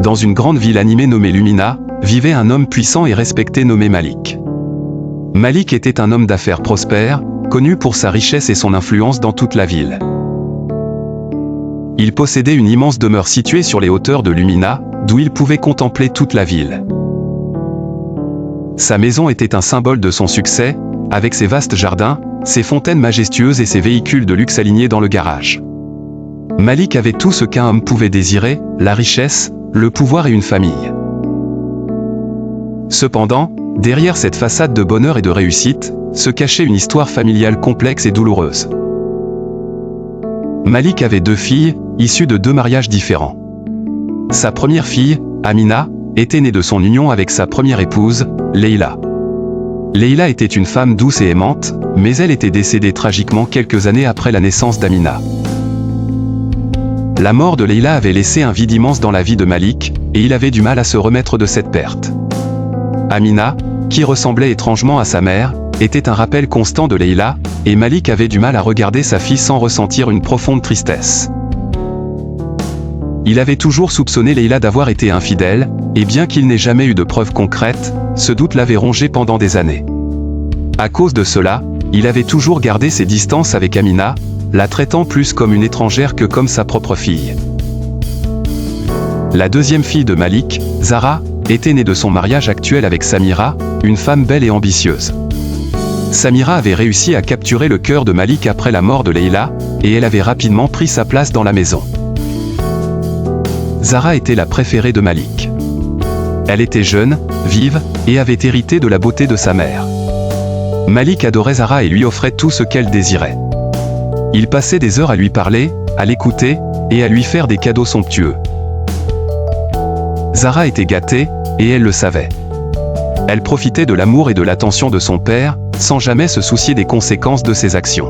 dans une grande ville animée nommée Lumina, vivait un homme puissant et respecté nommé Malik. Malik était un homme d'affaires prospère, connu pour sa richesse et son influence dans toute la ville. Il possédait une immense demeure située sur les hauteurs de Lumina, d'où il pouvait contempler toute la ville. Sa maison était un symbole de son succès, avec ses vastes jardins, ses fontaines majestueuses et ses véhicules de luxe alignés dans le garage. Malik avait tout ce qu'un homme pouvait désirer, la richesse, le pouvoir et une famille. Cependant, derrière cette façade de bonheur et de réussite, se cachait une histoire familiale complexe et douloureuse. Malik avait 2 filles, issues de 2 mariages différents. Sa première fille, Amina, était née de son union avec sa première épouse, Leila. Leila était une femme douce et aimante, mais elle était décédée tragiquement quelques années après la naissance d'Amina. La mort de Leila avait laissé un vide immense dans la vie de Malik, et il avait du mal à se remettre de cette perte. Amina, qui ressemblait étrangement à sa mère, était un rappel constant de Leila, et Malik avait du mal à regarder sa fille sans ressentir une profonde tristesse. Il avait toujours soupçonné Leila d'avoir été infidèle, et bien qu'il n'ait jamais eu de preuves concrètes, ce doute l'avait rongé pendant des années. À cause de cela, il avait toujours gardé ses distances avec Amina, la traitant plus comme une étrangère que comme sa propre fille. La deuxième fille de Malik, Zara, était née de son mariage actuel avec Samira, une femme belle et ambitieuse. Samira avait réussi à capturer le cœur de Malik après la mort de Leila, et elle avait rapidement pris sa place dans la maison. Zara était la préférée de Malik. Elle était jeune, vive, et avait hérité de la beauté de sa mère. Malik adorait Zara et lui offrait tout ce qu'elle désirait. Il passait des heures à lui parler, à l'écouter, et à lui faire des cadeaux somptueux. Zara était gâtée, et elle le savait. Elle profitait de l'amour et de l'attention de son père, sans jamais se soucier des conséquences de ses actions.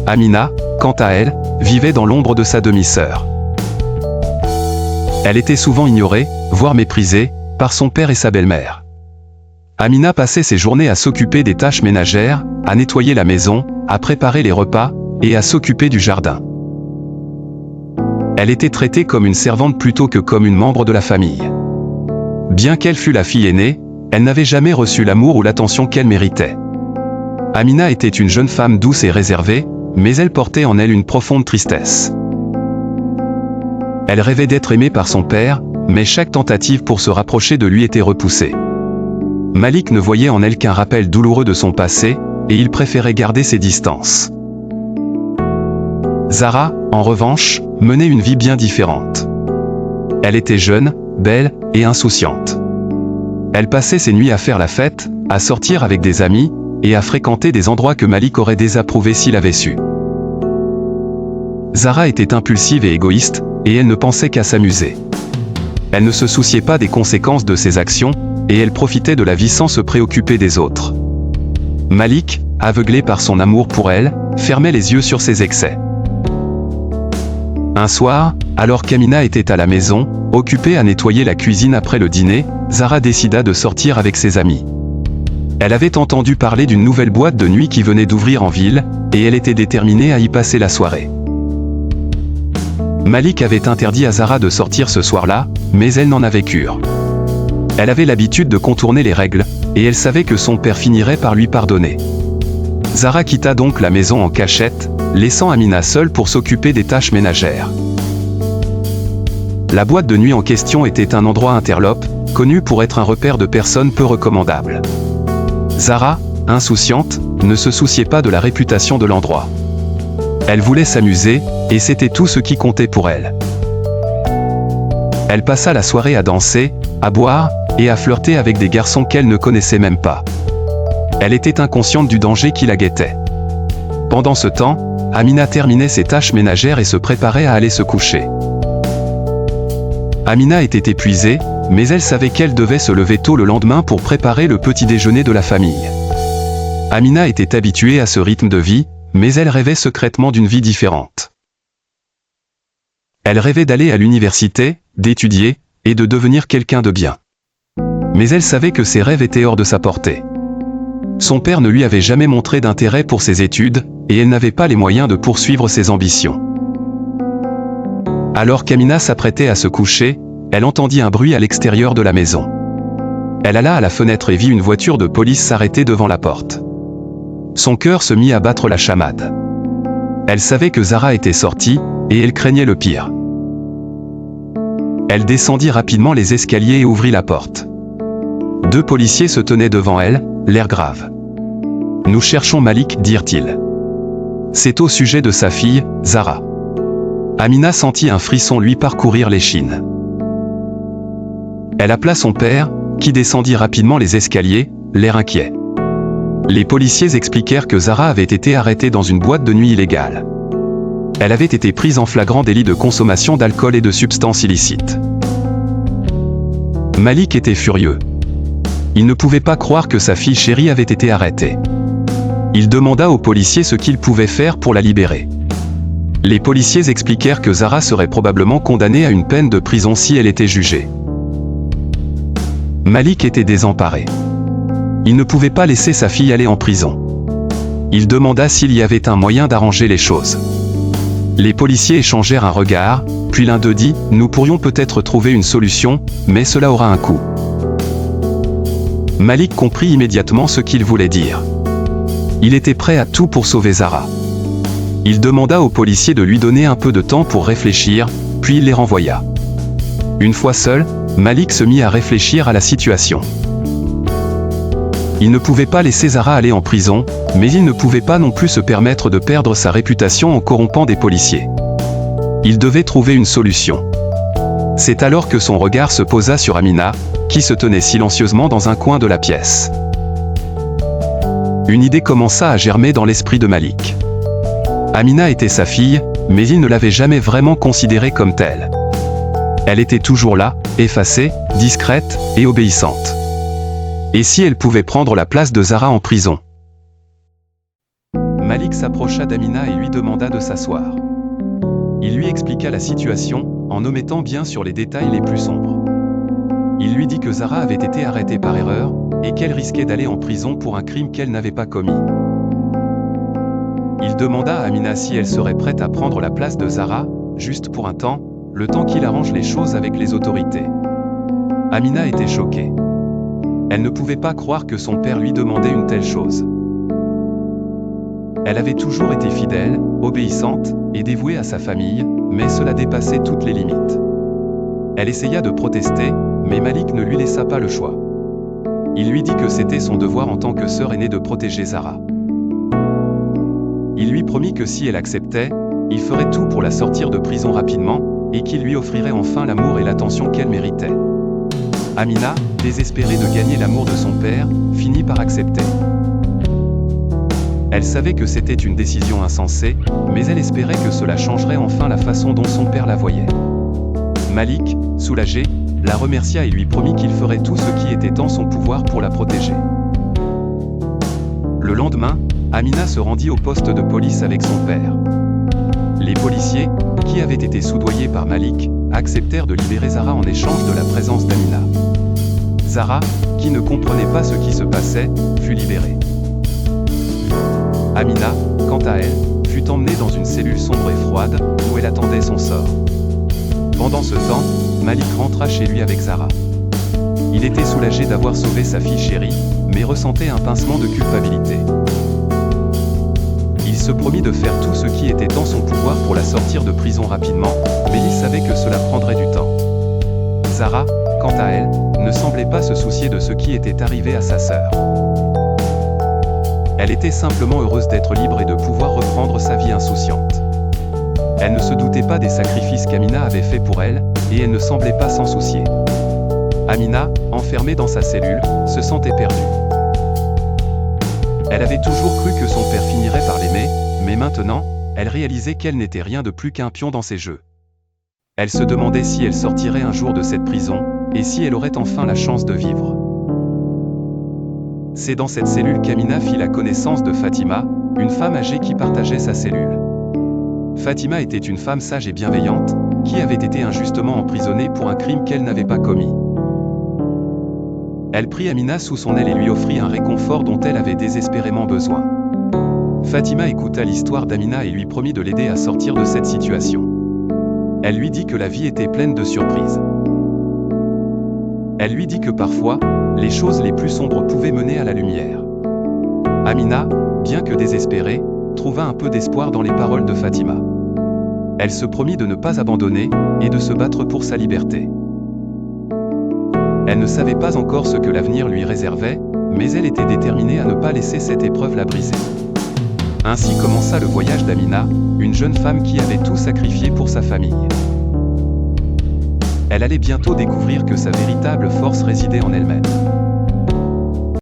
Amina, quant à elle, vivait dans l'ombre de sa demi-sœur. Elle était souvent ignorée, voire méprisée, par son père et sa belle-mère. Amina passait ses journées à s'occuper des tâches ménagères, à nettoyer la maison, à préparer les repas, et à s'occuper du jardin. Elle était traitée comme une servante plutôt que comme une membre de la famille. Bien qu'elle fût la fille aînée, elle n'avait jamais reçu l'amour ou l'attention qu'elle méritait. Amina était une jeune femme douce et réservée, mais elle portait en elle une profonde tristesse. Elle rêvait d'être aimée par son père, mais chaque tentative pour se rapprocher de lui était repoussée. Malik ne voyait en elle qu'un rappel douloureux de son passé, et il préférait garder ses distances. Zara, en revanche, menait une vie bien différente. Elle était jeune, belle et insouciante. Elle passait ses nuits à faire la fête, à sortir avec des amis, et à fréquenter des endroits que Malik aurait désapprouvés s'il avait su. Zara était impulsive et égoïste, et elle ne pensait qu'à s'amuser. Elle ne se souciait pas des conséquences de ses actions, et elle profitait de la vie sans se préoccuper des autres. Malik, aveuglé par son amour pour elle, fermait les yeux sur ses excès. Un soir, alors qu'Amina était à la maison, occupée à nettoyer la cuisine après le dîner, Zara décida de sortir avec ses amis. Elle avait entendu parler d'une nouvelle boîte de nuit qui venait d'ouvrir en ville, et elle était déterminée à y passer la soirée. Malik avait interdit à Zara de sortir ce soir-là, mais elle n'en avait cure. Elle avait l'habitude de contourner les règles, et elle savait que son père finirait par lui pardonner. Zara quitta donc la maison en cachette, laissant Amina seule pour s'occuper des tâches ménagères. La boîte de nuit en question était un endroit interlope, connu pour être un repère de personnes peu recommandables. Zara, insouciante, ne se souciait pas de la réputation de l'endroit. Elle voulait s'amuser, et c'était tout ce qui comptait pour elle. Elle passa la soirée à danser, à boire, et à flirter avec des garçons qu'elle ne connaissait même pas. Elle était inconsciente du danger qui la guettait. Pendant ce temps, Amina terminait ses tâches ménagères et se préparait à aller se coucher. Amina était épuisée, mais elle savait qu'elle devait se lever tôt le lendemain pour préparer le petit déjeuner de la famille. Amina était habituée à ce rythme de vie, mais elle rêvait secrètement d'une vie différente. Elle rêvait d'aller à l'université, d'étudier, et de devenir quelqu'un de bien. Mais elle savait que ses rêves étaient hors de sa portée. Son père ne lui avait jamais montré d'intérêt pour ses études, et elle n'avait pas les moyens de poursuivre ses ambitions. Alors qu'Amina s'apprêtait à se coucher, Elle entendit un bruit à l'extérieur de la maison. Elle alla à la fenêtre et vit une voiture de police s'arrêter devant la porte. Son cœur se mit à battre la chamade. Elle savait que Zara était sortie, et elle craignait le pire. Elle descendit rapidement les escaliers et ouvrit la porte. 2 policiers se tenaient devant elle, l'air grave. « Nous cherchons Malik », dirent-ils. « C'est au sujet de sa fille, Zara. » Amina sentit un frisson lui parcourir l'échine. Elle appela son père, qui descendit rapidement les escaliers, l'air inquiet. Les policiers expliquèrent que Zara avait été arrêtée dans une boîte de nuit illégale. Elle avait été prise en flagrant délit de consommation d'alcool et de substances illicites. Malik était furieux. Il ne pouvait pas croire que sa fille chérie avait été arrêtée. Il demanda aux policiers ce qu'ils pouvaient faire pour la libérer. Les policiers expliquèrent que Zara serait probablement condamnée à une peine de prison si elle était jugée. Malik était désemparé. Il ne pouvait pas laisser sa fille aller en prison. Il demanda s'il y avait un moyen d'arranger les choses. Les policiers échangèrent un regard, puis l'un d'eux dit « Nous pourrions peut-être trouver une solution, mais cela aura un coût. » Malik comprit immédiatement ce qu'il voulait dire. Il était prêt à tout pour sauver Zara. Il demanda aux policiers de lui donner un peu de temps pour réfléchir, puis il les renvoya. Une fois seul, Malik se mit à réfléchir à la situation. Il ne pouvait pas laisser Zara aller en prison, mais il ne pouvait pas non plus se permettre de perdre sa réputation en corrompant des policiers. Il devait trouver une solution. C'est alors que son regard se posa sur Amina, qui se tenait silencieusement dans un coin de la pièce. Une idée commença à germer dans l'esprit de Malik. Amina était sa fille, mais il ne l'avait jamais vraiment considérée comme telle. Elle était toujours là, effacée, discrète et obéissante. Et si elle pouvait prendre la place de Zara en prison? Malik s'approcha d'Amina et lui demanda de s'asseoir. Il lui expliqua la situation, en omettant bien sûr les détails les plus sombres. Il lui dit que Zara avait été arrêtée par erreur, et qu'elle risquait d'aller en prison pour un crime qu'elle n'avait pas commis. Il demanda à Amina si elle serait prête à prendre la place de Zara, juste pour un temps, le temps qu'il arrange les choses avec les autorités. Amina était choquée. Elle ne pouvait pas croire que son père lui demandait une telle chose. Elle avait toujours été fidèle, obéissante et dévouée à sa famille, mais cela dépassait toutes les limites. Elle essaya de protester, mais Malik ne lui laissa pas le choix. Il lui dit que c'était son devoir en tant que sœur aînée de protéger Zara. Il lui promit que si elle acceptait, il ferait tout pour la sortir de prison rapidement, et qu'il lui offrirait enfin l'amour et l'attention qu'elle méritait. Amina, désespérée de gagner l'amour de son père, finit par accepter. Elle savait que c'était une décision insensée, mais elle espérait que cela changerait enfin la façon dont son père la voyait. Malik, soulagé, la remercia et lui promit qu'il ferait tout ce qui était en son pouvoir pour la protéger. Le lendemain, Amina se rendit au poste de police avec son père. Les policiers, qui avaient été soudoyés par Malik, acceptèrent de libérer Zara en échange de la présence d'Amina. Zara, qui ne comprenait pas ce qui se passait, fut libérée. Amina, quant à elle, fut emmenée dans une cellule sombre et froide, où elle attendait son sort. Pendant ce temps, Malik rentra chez lui avec Zara. Il était soulagé d'avoir sauvé sa fille chérie, mais ressentait un pincement de culpabilité. Il se promit de faire tout ce qui était en son pouvoir pour la sortir de prison rapidement, mais il savait que cela prendrait du temps. Zara, quant à elle, ne semblait pas se soucier de ce qui était arrivé à sa sœur. Elle était simplement heureuse d'être libre et de pouvoir reprendre sa vie insouciante. Elle ne se doutait pas des sacrifices qu'Amina avait faits pour elle, et elle ne semblait pas s'en soucier. Amina, enfermée dans sa cellule, se sentait perdue. Elle avait toujours cru que son père finirait par l'aimer, mais maintenant, elle réalisait qu'elle n'était rien de plus qu'un pion dans ses jeux. Elle se demandait si elle sortirait un jour de cette prison, et si elle aurait enfin la chance de vivre. C'est dans cette cellule qu'Amina fit la connaissance de Fatima, une femme âgée qui partageait sa cellule. Fatima était une femme sage et bienveillante, qui avait été injustement emprisonnée pour un crime qu'elle n'avait pas commis. Elle prit Amina sous son aile et lui offrit un réconfort dont elle avait désespérément besoin. Fatima écouta l'histoire d'Amina et lui promit de l'aider à sortir de cette situation. Elle lui dit que la vie était pleine de surprises. Elle lui dit que parfois, les choses les plus sombres pouvaient mener à la lumière. Amina, bien que désespérée, trouva un peu d'espoir dans les paroles de Fatima. Elle se promit de ne pas abandonner et de se battre pour sa liberté. Elle ne savait pas encore ce que l'avenir lui réservait, mais elle était déterminée à ne pas laisser cette épreuve la briser. Ainsi commença le voyage d'Amina, une jeune femme qui avait tout sacrifié pour sa famille. Elle allait bientôt découvrir que sa véritable force résidait en elle-même.